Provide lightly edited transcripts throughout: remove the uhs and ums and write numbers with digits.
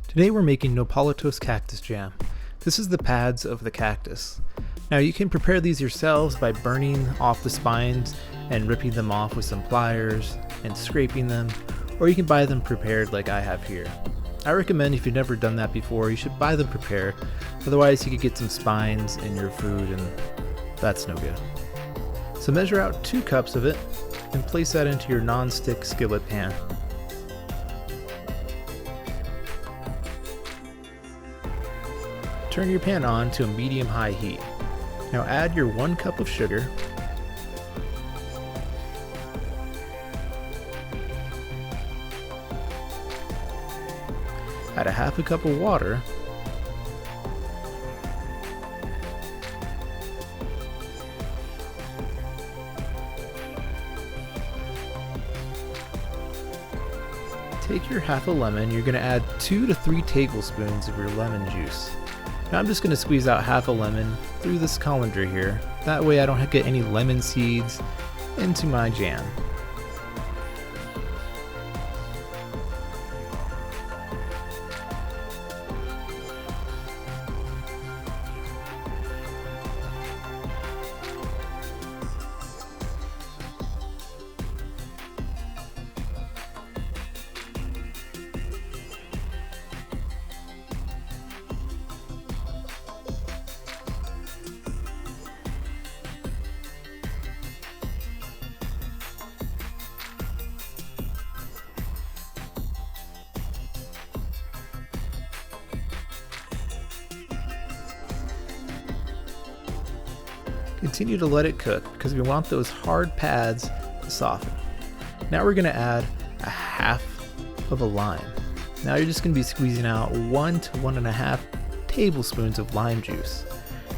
Today we're making Nopalitos Cactus Jam. This is the pads of the cactus. Now you can prepare these yourselves by burning off the spines and ripping them off with some pliers and scraping them, or you can buy them prepared like I have here. I recommend if you've never done that before, you should buy them prepared, otherwise you could get some spines in your food and that's no good. So measure out 2 cups of it and place that into your non-stick skillet pan. Turn your pan on to a medium-high heat. Now add your 1 cup of sugar, add a half a cup of water, take your half a lemon. You're going to add 2 to 3 tablespoons of your lemon juice. Now I'm just going to squeeze out half a lemon through this colander here. That way I don't get any lemon seeds into my jam. Continue to let it cook because we want those hard pads to soften. Now we're going to add a half of a lime. Now you're just going to be squeezing out 1 to 1.5 tablespoons of lime juice.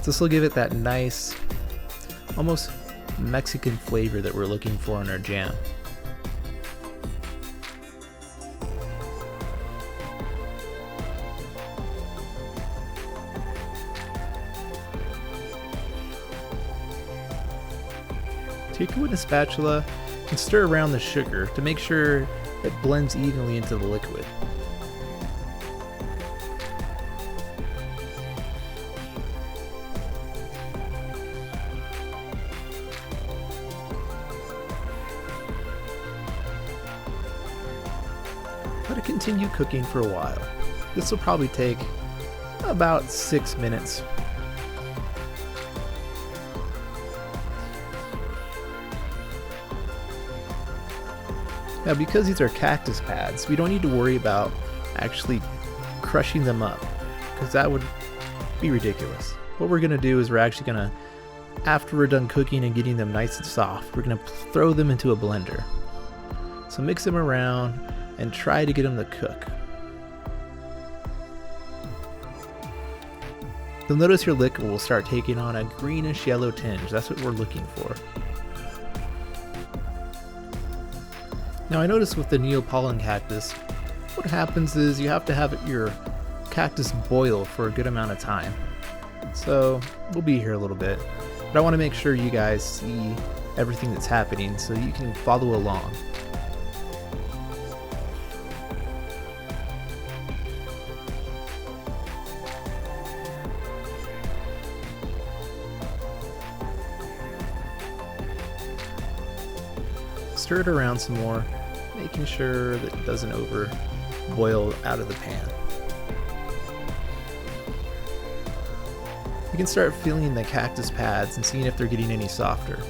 This will give it that nice, almost Mexican flavor that we're looking for in our jam. Take it with a spatula and stir around the sugar to make sure it blends evenly into the liquid. Let it continue cooking for a while. This will probably take about 6 minutes. Now because these are cactus pads, we don't need to worry about actually crushing them up, because that would be ridiculous. What we're going to do is we're actually going to, after we're done cooking and getting them nice and soft, we're going to throw them into a blender. So mix them around and try to get them to cook. You'll notice your liquid will start taking on a greenish yellow tinge. That's what we're looking for. Now I noticed with the Neapolitan cactus, what happens is you have to have your cactus boil for a good amount of time. So we'll be here a little bit, but I want to make sure you guys see everything that's happening so you can follow along. Stir it around some more, making sure that it doesn't over boil out of the pan. You can start feeling the cactus pads and seeing if they're getting any softer.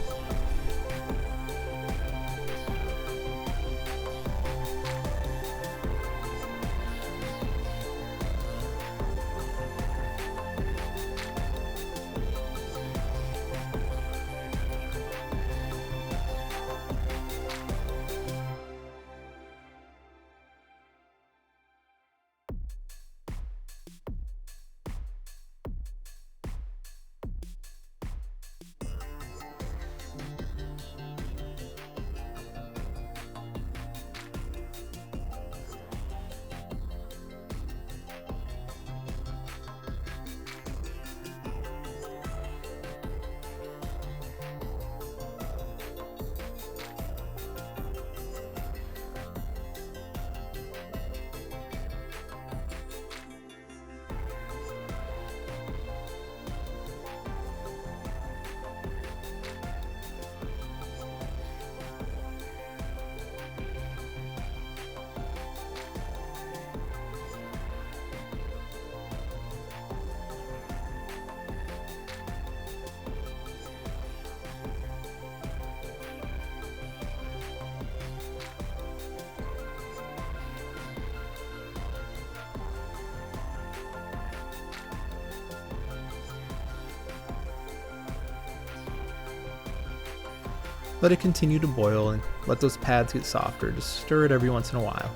Let it continue to boil and let those pads get softer. Just stir it every once in a while.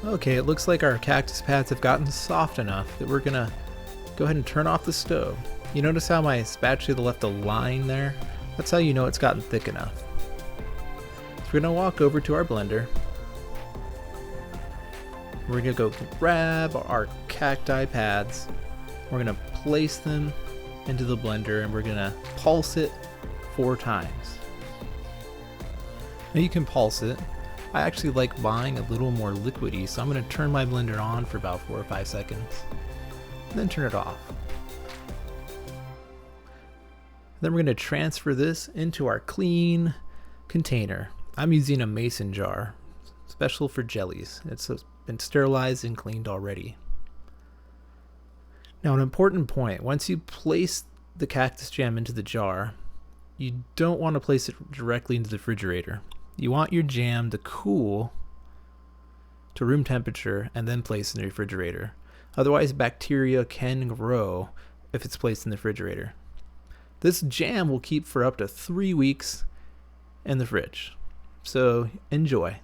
Okay, it looks like our cactus pads have gotten soft enough that we're gonna go ahead and turn off the stove. You notice how my spatula left a line there? That's how you know it's gotten thick enough. So we're gonna walk over to our blender. We're gonna go grab our cacti pads. We're gonna place them into the blender and we're gonna pulse it 4 times. Now you can pulse it. I actually like buying a little more liquidy, so I'm going to turn my blender on for about 4 or 5 seconds, and then turn it off. Then we're going to transfer this into our clean container. I'm using a mason jar, special for jellies. It's been sterilized and cleaned already. Now, an important point, once you place the cactus jam into the jar, you don't want to place it directly into the refrigerator. You want your jam to cool to room temperature and then place in the refrigerator. Otherwise, bacteria can grow if it's placed in the refrigerator. This jam will keep for up to 3 weeks in the fridge. So enjoy.